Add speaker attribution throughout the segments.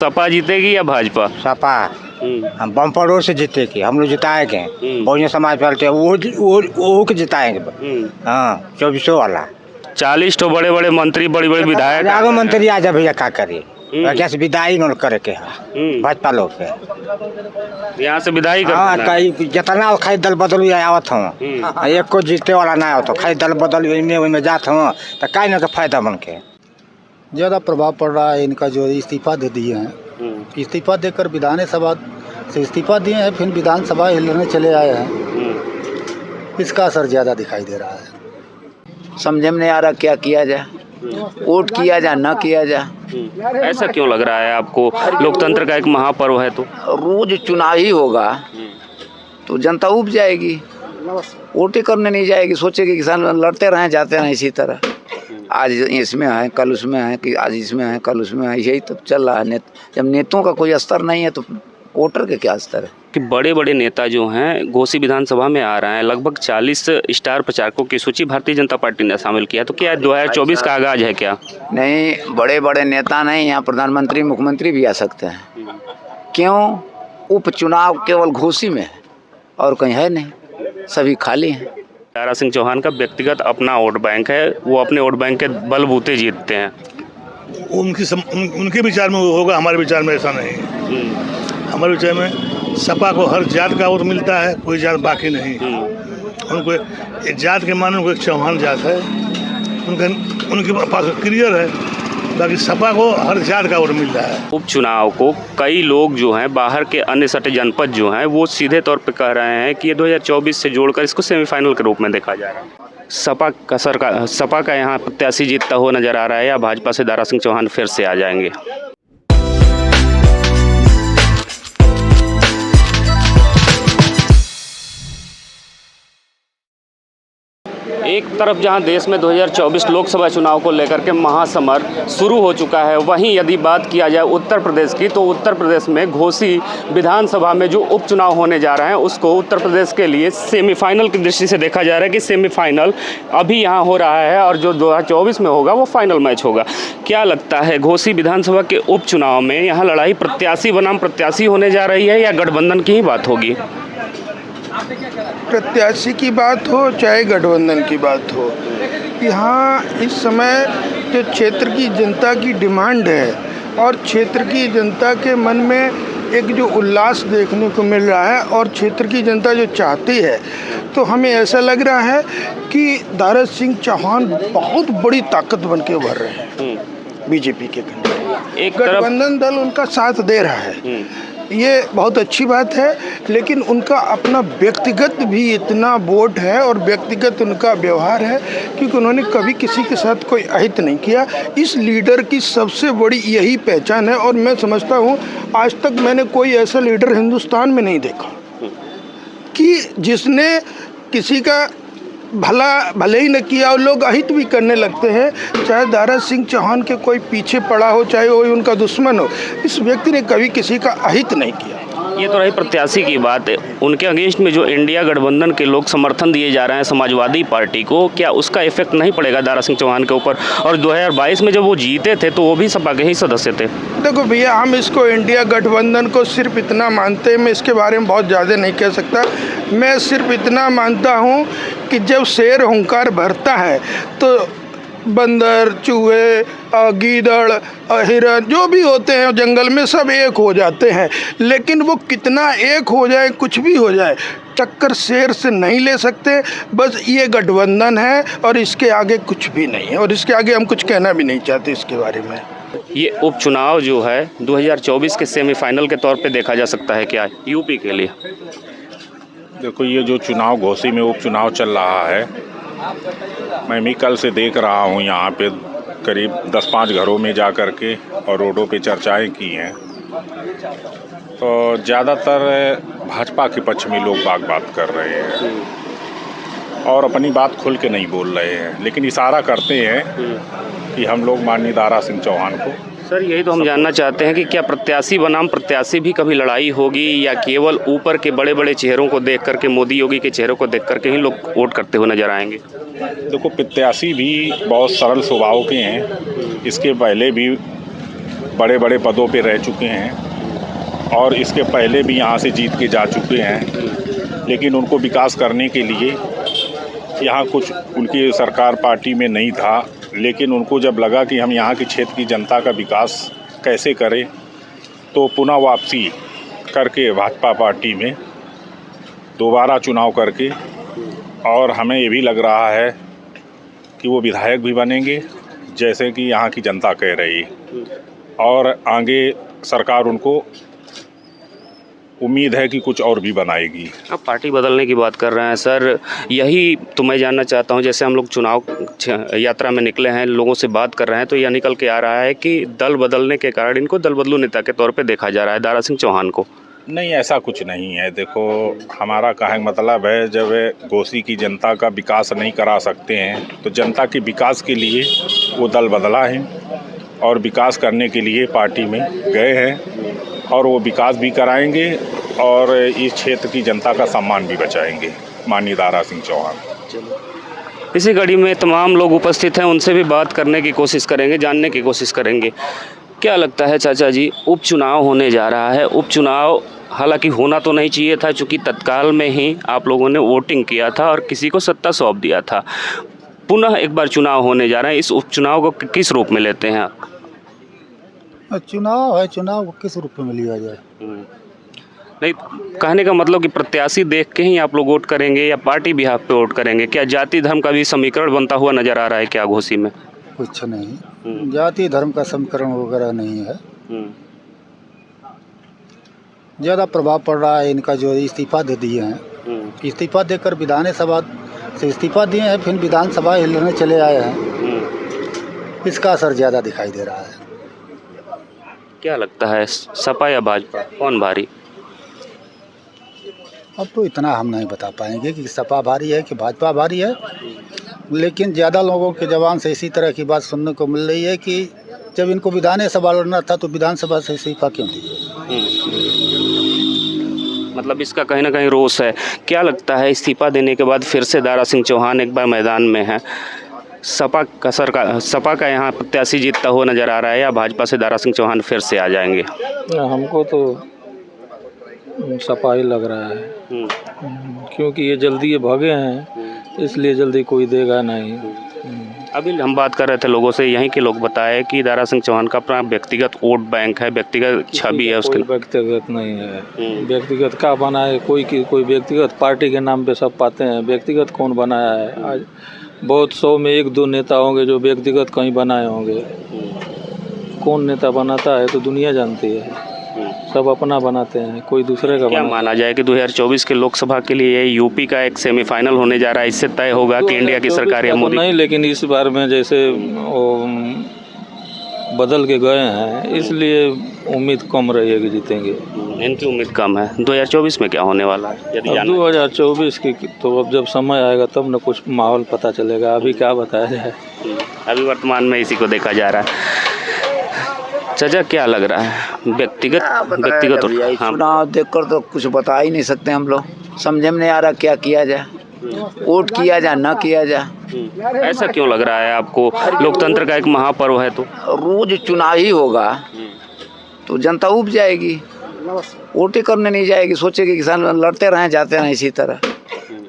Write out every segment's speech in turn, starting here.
Speaker 1: सपा जीतेगी या भाजपा?
Speaker 2: सपा हम बम्पर रोड से जीतेगी, हम लोग जिताएंगे। बहुजन समाज पार्टी वो के जिताएंगे। हाँ 2400 वाला
Speaker 1: 40 तो बड़े बड़े मंत्री बड़ी बड़ी विधायक
Speaker 2: आगे मंत्री आ जा भैया का करिए, कैसे विदाई न करे के है भाजपा लोग के
Speaker 1: यहाँ से विदाई
Speaker 2: हाँ
Speaker 1: कर
Speaker 2: कई जितना खाई दल बदल आवत हूँ एक को जीते वाला ना आवत खाई दल बदल में जात हूँ तो काहे न के फायदा बन के
Speaker 3: ज़्यादा प्रभाव पड़ रहा है इनका जो इस्तीफा दे दिए हैं। इस्तीफा देकर विधानसभा से इस्तीफा दिए हैं, फिर विधानसभा हिलने चले आए हैं। इसका असर ज़्यादा दिखाई दे रहा है।
Speaker 4: समझ में नहीं आ रहा क्या किया जाए, वोट किया जाए ना किया जाए।
Speaker 1: ऐसा क्यों लग रहा है आपको? लोकतंत्र का एक महापर्व है तो
Speaker 4: रोज चुनाव ही होगा तो जनता उब जाएगी, वोटें करने नहीं जाएगी, सोचेगी किसान लड़ते रहें जाते रहें इसी तरह। आज इसमें है कल उसमें है, कि आज इसमें है कल उसमें है, यही तो चल रहा है। जब नेताओं का कोई स्तर नहीं है तो वोटर के क्या स्तर है?
Speaker 1: कि बड़े बड़े नेता जो हैं घोसी विधानसभा में आ रहे हैं, लगभग 40 स्टार प्रचारकों की सूची भारतीय जनता पार्टी ने शामिल किया। तो क्या 2024 का आगाज है क्या?
Speaker 4: नहीं, बड़े बड़े नेता नहीं, यहाँ प्रधानमंत्री मुख्यमंत्री भी आ सकते हैं। क्यों? उपचुनाव केवल घोसी में है और कहीं है नहीं, सभी खाली हैं।
Speaker 1: दारा सिंह चौहान का व्यक्तिगत अपना वोट बैंक है, वो अपने वोट बैंक के बलबूते जीतते हैं।
Speaker 5: उनके विचार में वो होगा, हमारे विचार में ऐसा नहीं है। हमारे विचार में सपा को हर जात का वोट मिलता है, कोई जात बाकी नहीं। उनको एक जात के माने उनको एक चौहान जात है, उनके पास क्लियर है, बाकी सपा को हर जात का वोट मिल रहा है।
Speaker 1: उपचुनाव को कई लोग जो हैं बाहर के अन्य सटे जनपद जो हैं वो सीधे तौर पे कह रहे हैं कि ये 2024 से जोड़कर इसको सेमीफाइनल के रूप में देखा जा रहा है। सपा का यहाँ प्रत्याशी जीतता हुआ नजर आ रहा है या भाजपा से दारा सिंह चौहान फिर से आ जाएंगे? एक तरफ जहां देश में 2024 लोकसभा चुनाव को लेकर के महासमर शुरू हो चुका है, वहीं यदि बात किया जाए उत्तर प्रदेश की तो उत्तर प्रदेश में घोसी विधानसभा में जो उपचुनाव होने जा रहे हैं उसको उत्तर प्रदेश के लिए सेमीफाइनल की दृष्टि से देखा जा रहा है कि सेमीफाइनल अभी यहां हो रहा है और जो 2024 में होगा वो फाइनल मैच होगा। क्या लगता है घोसी विधानसभा के उपचुनाव में यहाँ लड़ाई प्रत्याशी बनाम प्रत्याशी होने जा रही है या गठबंधन की ही बात होगी?
Speaker 6: प्रत्याशी की बात हो चाहे गठबंधन की बात हो, यहाँ इस समय जो क्षेत्र की जनता की डिमांड है और क्षेत्र की जनता के मन में एक जो उल्लास देखने को मिल रहा है और क्षेत्र की जनता जो चाहती है, तो हमें ऐसा लग रहा है कि दारा सिंह चौहान बहुत बड़ी ताकत बन के उभर रहे हैं बीजेपी के खंड। एक गठबंधन दल उनका साथ दे रहा है, ये बहुत अच्छी बात है, लेकिन उनका अपना व्यक्तिगत भी इतना वोट है और व्यक्तिगत उनका व्यवहार है क्योंकि उन्होंने कभी किसी के साथ कोई अहित नहीं किया। इस लीडर की सबसे बड़ी यही पहचान है और मैं समझता हूँ आज तक मैंने कोई ऐसा लीडर हिंदुस्तान में नहीं देखा कि जिसने किसी का भले ही न किया और लोग अहित भी करने लगते हैं, चाहे दारा सिंह चौहान के कोई पीछे पड़ा हो चाहे वो उनका दुश्मन हो, इस व्यक्ति ने कभी किसी का अहित नहीं किया।
Speaker 1: ये तो रही प्रत्याशी की बात है, उनके अगेंस्ट में जो इंडिया गठबंधन के लोग समर्थन दिए जा रहे हैं समाजवादी पार्टी को, क्या उसका इफेक्ट नहीं पड़ेगा दारा सिंह चौहान के ऊपर? और 2022 में जब वो जीते थे तो वो भी सपा के ही सदस्य थे।
Speaker 6: देखो भैया, हम इसको इंडिया गठबंधन को सिर्फ इतना मानते हैं, मैं इसके बारे में बहुत ज़्यादा नहीं कह सकता। मैं सिर्फ इतना मानता हूँ कि जब शेर हुंकार भरता है तो बंदर, चूहे, गीदड़, हिरन जो भी होते हैं जंगल में सब एक हो जाते हैं, लेकिन वो कितना एक हो जाए, कुछ भी हो जाए, टक्कर शेर से नहीं ले सकते। बस ये गठबंधन है और इसके आगे कुछ भी नहीं है और इसके आगे हम कुछ कहना भी नहीं चाहते इसके बारे में।
Speaker 1: ये उपचुनाव जो है 2024 के सेमीफाइनल के तौर पे देखा जा सकता है क्या यूपी के लिए?
Speaker 7: देखो, ये जो चुनाव घोसी में उपचुनाव चल रहा है, मैं भी कल से देख रहा हूँ यहाँ पे करीब 10-5 घरों में जा कर के और रोडों पे चर्चाएं की हैं, तो ज़्यादातर भाजपा के पक्ष में लोग बात कर रहे हैं और अपनी बात खुल के नहीं बोल रहे हैं, लेकिन इशारा करते हैं कि हम लोग माननीय दारा सिंह चौहान को।
Speaker 1: सर, यही तो हम जानना चाहते हैं कि क्या प्रत्याशी बनाम प्रत्याशी भी कभी लड़ाई होगी या केवल ऊपर के बड़े बड़े चेहरों को देख करके, मोदी योगी के चेहरों को देख करके ही लोग वोट करते हुए नजर आएंगे?
Speaker 7: देखो, प्रत्याशी भी बहुत सरल स्वभाव के हैं। इसके पहले भी बड़े बड़े पदों पे रह चुके हैं और इसके पहले भी यहाँ से जीत के जा चुके हैं, लेकिन उनको विकास करने के लिए यहाँ कुछ उनकी सरकार पार्टी में नहीं था, लेकिन उनको जब लगा कि हम यहाँ के क्षेत्र की जनता का विकास कैसे करें, तो पुनः वापसी करके भाजपा पार्टी में दोबारा चुनाव करके, और हमें ये भी लग रहा है कि वो विधायक भी बनेंगे जैसे कि यहाँ की जनता कह रही, और आगे सरकार उनको उम्मीद है कि कुछ और भी बनाएगी।
Speaker 1: अब पार्टी बदलने की बात कर रहे हैं सर, यही तो मैं जानना चाहता हूं। जैसे हम लोग चुनाव यात्रा में निकले हैं, लोगों से बात कर रहे हैं, तो यह निकल के आ रहा है कि दल बदलने के कारण इनको दल बदलू नेता के तौर पे देखा जा रहा है, दारा सिंह चौहान को।
Speaker 7: नहीं, ऐसा कुछ नहीं है। देखो, हमारा कहने का मतलब है, जब घोसी की जनता का विकास नहीं करा सकते हैं तो जनता के विकास के लिए वो दल बदला है और विकास करने के लिए पार्टी में गए हैं, और वो विकास भी कराएंगे और इस क्षेत्र की जनता का सम्मान भी बचाएंगे, माननीय दारा सिंह चौहान।
Speaker 1: इसी कड़ी में तमाम लोग उपस्थित हैं, उनसे भी बात करने की कोशिश करेंगे, जानने की कोशिश करेंगे। क्या लगता है चाचा जी, उपचुनाव होने जा रहा है, उपचुनाव हालांकि होना तो नहीं चाहिए था, चूँकि तत्काल में ही आप लोगों ने वोटिंग किया था और किसी को सत्ता सौंप दिया था। पुनः एक बार चुनाव होने जा रहा है, इस उपचुनाव को किस रूप में लेते हैं आप?
Speaker 3: चुनाव है, चुनाव को किस रूप में लिया जाए?
Speaker 1: नहीं, कहने का मतलब कि प्रत्याशी देख के ही आप लोग वोट करेंगे या पार्टी बिहाफ पे वोट करेंगे? क्या जाति धर्म का भी समीकरण बनता हुआ नजर आ रहा है क्या घोसी में?
Speaker 3: कुछ नहीं, जाति धर्म का समीकरण वगैरह नहीं है। ज़्यादा प्रभाव पड़ रहा है इनका, जो इस्तीफा दे दिए हैं, इस्तीफा देकर विधानसभा से इस्तीफा दिए हैं, फिर विधानसभा हिलने चले आए हैं, इसका असर ज़्यादा दिखाई दे रहा है।
Speaker 1: क्या लगता है, सपा या भाजपा, कौन भारी?
Speaker 3: अब तो इतना हम नहीं बता पाएंगे कि सपा भारी है कि भाजपा भारी है, लेकिन ज़्यादा लोगों के जबान से इसी तरह की बात सुनने को मिल रही है कि जब इनको विधानसभा लड़ना था तो विधानसभा से इस्तीफा क्यों दिए?
Speaker 1: मतलब इसका कहीं ना कहीं रोष है। क्या लगता है, इस्तीफा देने के बाद फिर से दारा सिंह चौहान एक बार मैदान में है, सपा का यहाँ प्रत्याशी जीतता हुआ नज़र आ रहा है, या भाजपा से दारा सिंह चौहान फिर से आ जाएंगे?
Speaker 8: हमको तो सपा ही लग रहा है, क्योंकि ये जल्दी ये भागे हैं, इसलिए जल्दी कोई देगा नहीं।
Speaker 1: अभी हम बात कर रहे थे लोगों से, यहीं के लोग बताए कि दारा सिंह चौहान का अपना व्यक्तिगत वोट बैंक है, व्यक्तिगत छवि है उसके।
Speaker 8: व्यक्तिगत नहीं है, व्यक्तिगत का बना है? कोई व्यक्तिगत पार्टी के नाम पे सब पाते हैं, व्यक्तिगत कौन बनाया है? आज बहुत 100 में 1-2 नेता होंगे जो व्यक्तिगत कहीं बनाए होंगे। कौन नेता बनाता है तो दुनिया जानती है, सब अपना बनाते हैं, कोई दूसरे का। क्या
Speaker 1: माना जाए कि 2024 के लोकसभा के लिए यूपी का एक सेमीफाइनल होने जा रहा है, इससे तय होगा कि इंडिया की सरकार या मोदी?
Speaker 8: नहीं, लेकिन इस बार में जैसे वो बदल के गए हैं, इसलिए उम्मीद कम रही है कि जीतेंगे।
Speaker 1: इनकी उम्मीद कम है। 2024 में क्या होने वाला है?
Speaker 8: 2024 की तो अब जब समय आएगा तब न कुछ माहौल पता चलेगा, अभी क्या बताया जाए।
Speaker 1: अभी वर्तमान में इसी को देखा जा रहा है। चाचा, क्या लग रहा है, व्यक्तिगत हाँ।
Speaker 4: चुनाव देखकर तो कुछ बता ही नहीं सकते हम लोग, समझ में नहीं आ रहा क्या किया जाए, वोट किया जाए ना किया जाए।
Speaker 1: ऐसा क्यों लग रहा है आपको? लोकतंत्र का एक महापर्व है, तो
Speaker 4: रोज चुनाव ही होगा तो जनता उब जाएगी, वोटें करने नहीं जाएगी, सोचेगी किसान लड़ते रहें जाते रहें इसी तरह,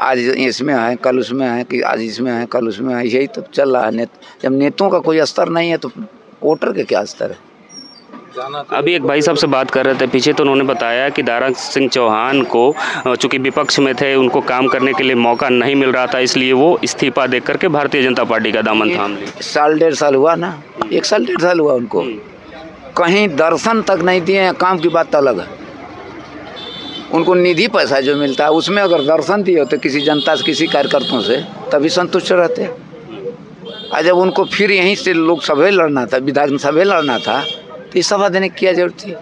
Speaker 4: आज इसमें है कल उसमें है, कि आज इसमें है कल उसमें है, यही तो चल रहा है। जब नेताओं का कोई स्तर नहीं है तो वोटर के क्या स्तर है?
Speaker 1: अभी एक भाई साहब से बात कर रहे थे पीछे, तो उन्होंने बताया कि दारा सिंह चौहान को चूंकि विपक्ष में थे, उनको काम करने के लिए मौका नहीं मिल रहा था, इसलिए वो इस्तीफा दे करके भारतीय जनता पार्टी का दामन थाम ली।
Speaker 4: 1.5 साल हुआ ना, 1 साल 1.5 साल हुआ उनको, कहीं दर्शन तक नहीं दिए हैं। काम की बात अलग है, उनको निधि पैसा जो मिलता है उसमें अगर दर्शन दिए होते किसी जनता से, किसी कार्यकर्ताओं से, तभी संतुष्ट रहते। और जब उनको फिर यहीं से लोकसभा लड़ना था, विधानसभा लड़ना था, तो इस सभा देने की क्या जरूरत थी?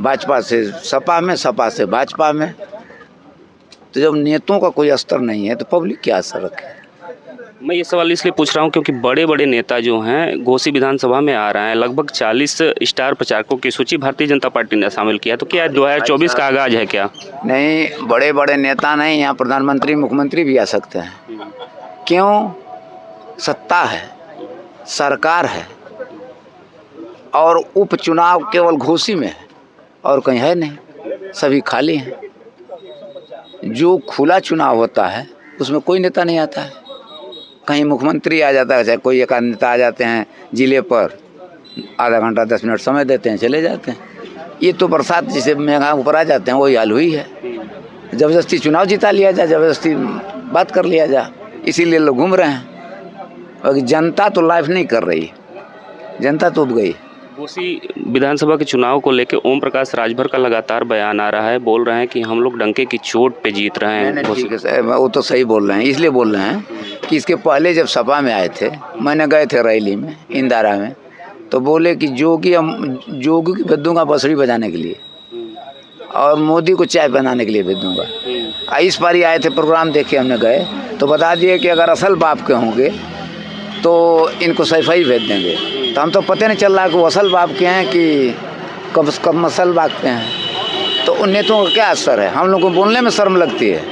Speaker 4: भाजपा से सपा में, सपा से भाजपा में, तो जब नेताओं का कोई स्तर नहीं है तो पब्लिक क्या असर रखे?
Speaker 1: मैं ये सवाल इसलिए पूछ रहा हूँ क्योंकि बड़े बड़े नेता जो हैं घोसी विधानसभा में आ रहे हैं, लगभग 40 स्टार प्रचारकों की सूची भारतीय जनता पार्टी ने शामिल किया, तो क्या 2024 का आगाज है क्या?
Speaker 4: नहीं, बड़े बड़े नेता नहीं, यहाँ प्रधानमंत्री मुख्यमंत्री भी आ सकते हैं। क्यों? सत्ता है, सरकार है, और उपचुनाव केवल घोसी में है और कहीं है नहीं, सभी खाली हैं। जो खुला चुनाव होता है उसमें कोई नेता नहीं आता है, कहीं मुख्यमंत्री आ जाता है, चाहे कोई एक आध नेता आ जाते हैं जिले पर, आधा घंटा 10 मिनट समय देते हैं, चले जाते हैं। ये तो बरसात जैसे मेघा ऊपर आ जाते हैं वही हाल हुई है। ज़बरदस्ती चुनाव जिता लिया जाए, ज़बरदस्ती बात कर लिया जाए, इसीलिए लोग घूम रहे हैं। और जनता तो लाइफ नहीं कर रही, जनता तो उब गई।
Speaker 1: घोसी विधानसभा के चुनाव को लेकर ओम प्रकाश राजभर का लगातार बयान आ रहा है, बोल रहे हैं कि हम लोग डंके की चोट पे जीत रहे हैं।
Speaker 4: नहीं, ठीक है सर, वो तो सही बोल रहे हैं, इसलिए बोल रहे हैं कि इसके पहले जब सपा में आए थे, मैंने गए थे रैली में इंदिरा में, तो बोले कि जोगी की भेज दूंगा बंसुरी बजाने के लिए और मोदी को चाय बनाने के लिए भेज दूंगा। इस बार ही आए थे, प्रोग्राम देखे हमने गए तो बता दिए कि अगर असल बाप के होंगे तो इनको सफाई भेज देंगे। तो हम तो पता नहीं चल रहा कि वो असल बाप के हैं कि कब मसल बाप के हैं। तो उन नेताओं का क्या असर है, हम लोग को बोलने में शर्म लगती है,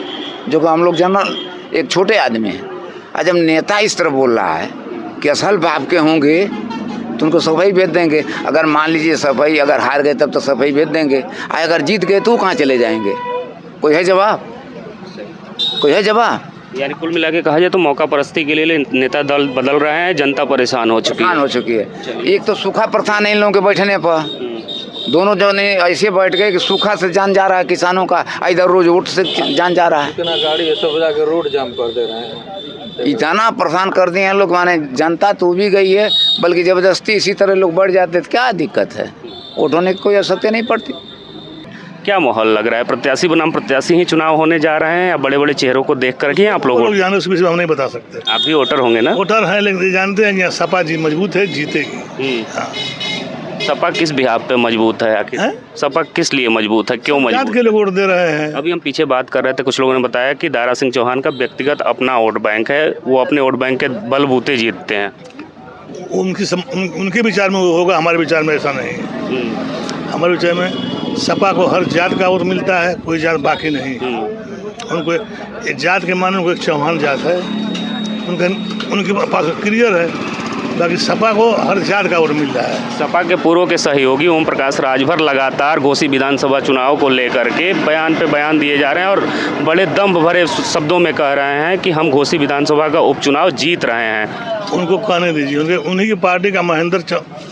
Speaker 4: जो कि हम लोग जनरल एक छोटे आदमी हैं। आज जब नेता इस तरह बोल रहा है कि असल बाप के होंगे तो उनको सफाई भेज देंगे। अगर मान लीजिए सफाई अगर हार गए तब तो सफाई भेज देंगे, अगर जीत गए तो कहाँ चले जाएंगे? कोई है जवाब? कोई है जवाब?
Speaker 1: यानी कुल मिला के कहा जाए तो मौका परस्ती के लिए नेता दल बदल रहे हैं, जनता परेशान हो चुकी है।
Speaker 4: एक तो सूखा प्रधान है इन लोगों के बैठने पर, दोनों जने ऐसे बैठ गए कि सूखा से जान जा रहा है किसानों का, इधर रोज वोट से जान जा रहा है।
Speaker 8: इतना गाड़ी है सब जाके रोड जाम कर दे रहे हैं,
Speaker 4: इतना परेशान कर दिए हैं लोग, माने जनता तो भी गई है, बल्कि ज़बरदस्ती इसी तरह लोग बढ़ जाते तो क्या दिक्कत है? वोट होने की कोई आवश्यकता नहीं पड़ती।
Speaker 1: क्या माहौल लग रहा है? प्रत्याशी बनाम प्रत्याशी ही चुनाव होने जा रहे हैं या बड़े बड़े चेहरों को देख करके आप लोग
Speaker 5: जाने उस विषय में हम नहीं बता सकते।
Speaker 1: आप भी वोटर होंगे ना?
Speaker 5: वोटर है, लेकिन जानते हैं कि सपा जी मजबूत है, जीतेगी। हाँ।
Speaker 1: सपा किस बिहाफ पे मजबूत है आखिर? सपा किस लिए मजबूत है, क्यों मजबूत
Speaker 5: के लोग वोट दे रहे हैं?
Speaker 1: अभी हम पीछे बात कर रहे थे, कुछ लोगों ने बताया कि दारा सिंह चौहान का व्यक्तिगत अपना वोट बैंक है, वो अपने वोट बैंक के बलबूते जीतते हैं।
Speaker 5: उनके विचार में वो होगा, हमारे विचार में ऐसा नहीं। हमारे विचार में सपा को हर जात का वोट मिलता है, कोई जात बाकी नहीं। उनको एक जात के माने उनको एक चौहान जात है, उनके पास क्लियर है, बाकी सपा को हर जात का वोट मिल रहा है।
Speaker 1: सपा के पूर्व के सहयोगी ओम प्रकाश राजभर लगातार घोसी विधानसभा चुनाव को लेकर के बयान पे बयान दिए जा रहे हैं और बड़े दम्भ भरे शब्दों में कह रहे हैं कि हम घोसी विधानसभा का उपचुनाव जीत रहे हैं।
Speaker 5: उनको कहने दीजिए, उन्हीं की पार्टी का महेंद्र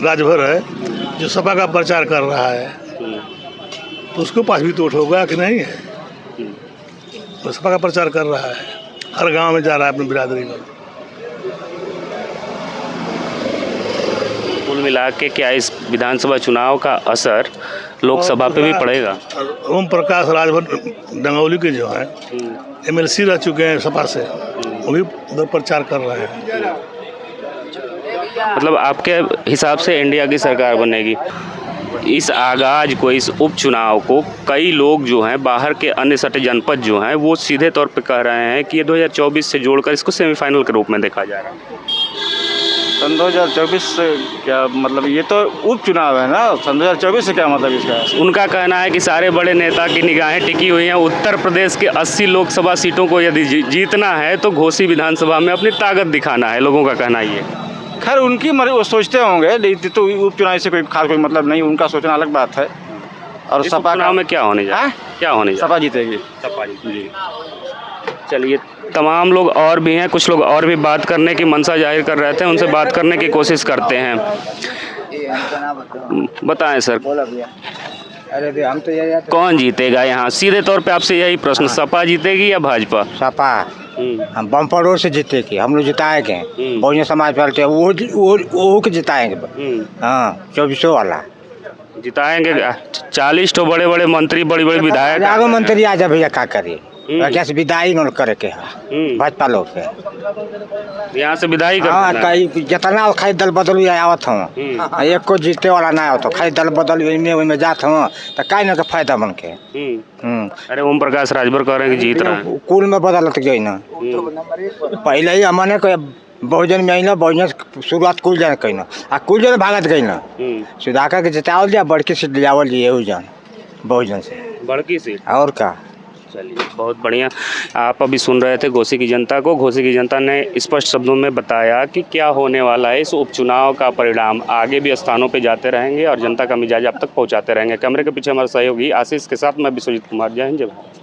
Speaker 5: राजभर है जो सपा का प्रचार कर रहा है, तो उसको पास भी तो वोट होगा कि नहीं है? तो सपा का प्रचार कर रहा है, हर गांव में जा रहा है अपनी बिरादरी में।
Speaker 1: कुल मिला के क्या इस विधानसभा चुनाव का असर लोकसभा पे भी पड़ेगा?
Speaker 5: ओम प्रकाश राजभर डंगौली के जो हैं MLC रह चुके हैं सपा से, वो भी उधर प्रचार कर रहे हैं।
Speaker 1: मतलब आपके हिसाब से इंडिया की सरकार बनेगी? इस आगाज को, इस उपचुनाव को कई लोग जो हैं बाहर के अन्य सटे जनपद जो हैं वो सीधे तौर पे कह रहे हैं कि ये 2024 से जोड़कर इसको सेमीफाइनल के रूप में देखा जा रहा है।
Speaker 2: सन 2024 से क्या मतलब? ये तो उपचुनाव है ना, सन 2024 से क्या मतलब इसका?
Speaker 1: उनका कहना है कि सारे बड़े नेता की निगाहें टिकी हुई हैं उत्तर प्रदेश के 80 लोकसभा सीटों को यदि जीतना है तो घोसी विधानसभा में अपनी ताकत दिखाना है, लोगों का कहना ये।
Speaker 2: खैर उनकी वो सोचते होंगे, तो उपचुनाव से कोई खास कोई मतलब नहीं, उनका सोचना अलग बात है। और सपा
Speaker 1: चुनाव में क्या होने जा रहा है? क्या होने जा रहा है?
Speaker 2: सपा जीतेगी।
Speaker 1: सपा जीतेगी। चलिए, तमाम लोग और भी हैं, कुछ लोग और भी बात करने की मंशा जाहिर कर रहे थे, उनसे बात करने की कोशिश करते हैं। बताएं सर,
Speaker 2: अरे हम तो यही
Speaker 1: कौन जीतेगा यहाँ? सीधे तौर पे आपसे यही प्रश्न, सपा जीतेगी या भाजपा?
Speaker 2: सपा हम बम्पर से जीतेगी, हम लोग जिताएंगे। बहुजन समाज पार्टी वो के जिताएंगे। हाँ, 24 वाला
Speaker 1: जिताएंगे। 40 तो बड़े बड़े मंत्री, बड़ी बड़ी विधायक,
Speaker 2: मंत्री आ जा भैया, क्या करिए? कैसे विदाई न करे के है भाजपा लोग के,
Speaker 1: यहाँ से विदाई
Speaker 2: हाँ, कई जितना खाली दल बदल आवत हूँ, एक को जीते वाला ना हो तो खाली दल बदल में जात हूँ तो कहीं ना फायदा बन के।
Speaker 1: अरे ओम प्रकाश राजभर कह रहे हैं कि जीत रहे हैं,
Speaker 2: कुल में बदलत गई ना। पहले ही हमने बहुजन में ना, बहुजन शुरुआत कुल जन कही ना, आ कुल जन भागत गई ना, सुधाकर के जितावल दिया, बड़की सीट लियावल लिए जान बहुजन से,
Speaker 1: बड़की सीट।
Speaker 2: और का
Speaker 1: चलिए, बहुत बढ़िया। आप अभी सुन रहे थे घोसी की जनता को। घोसी की जनता ने स्पष्ट शब्दों में बताया कि क्या होने वाला है। इस उपचुनाव का परिणाम आगे भी स्थानों पे जाते रहेंगे और जनता का मिजाज आप तक पहुंचाते रहेंगे। कैमरे के पीछे हमारे सहयोगी आशीष के साथ मैं विश्वजीत कुमार। जय हिंद, जय भारत।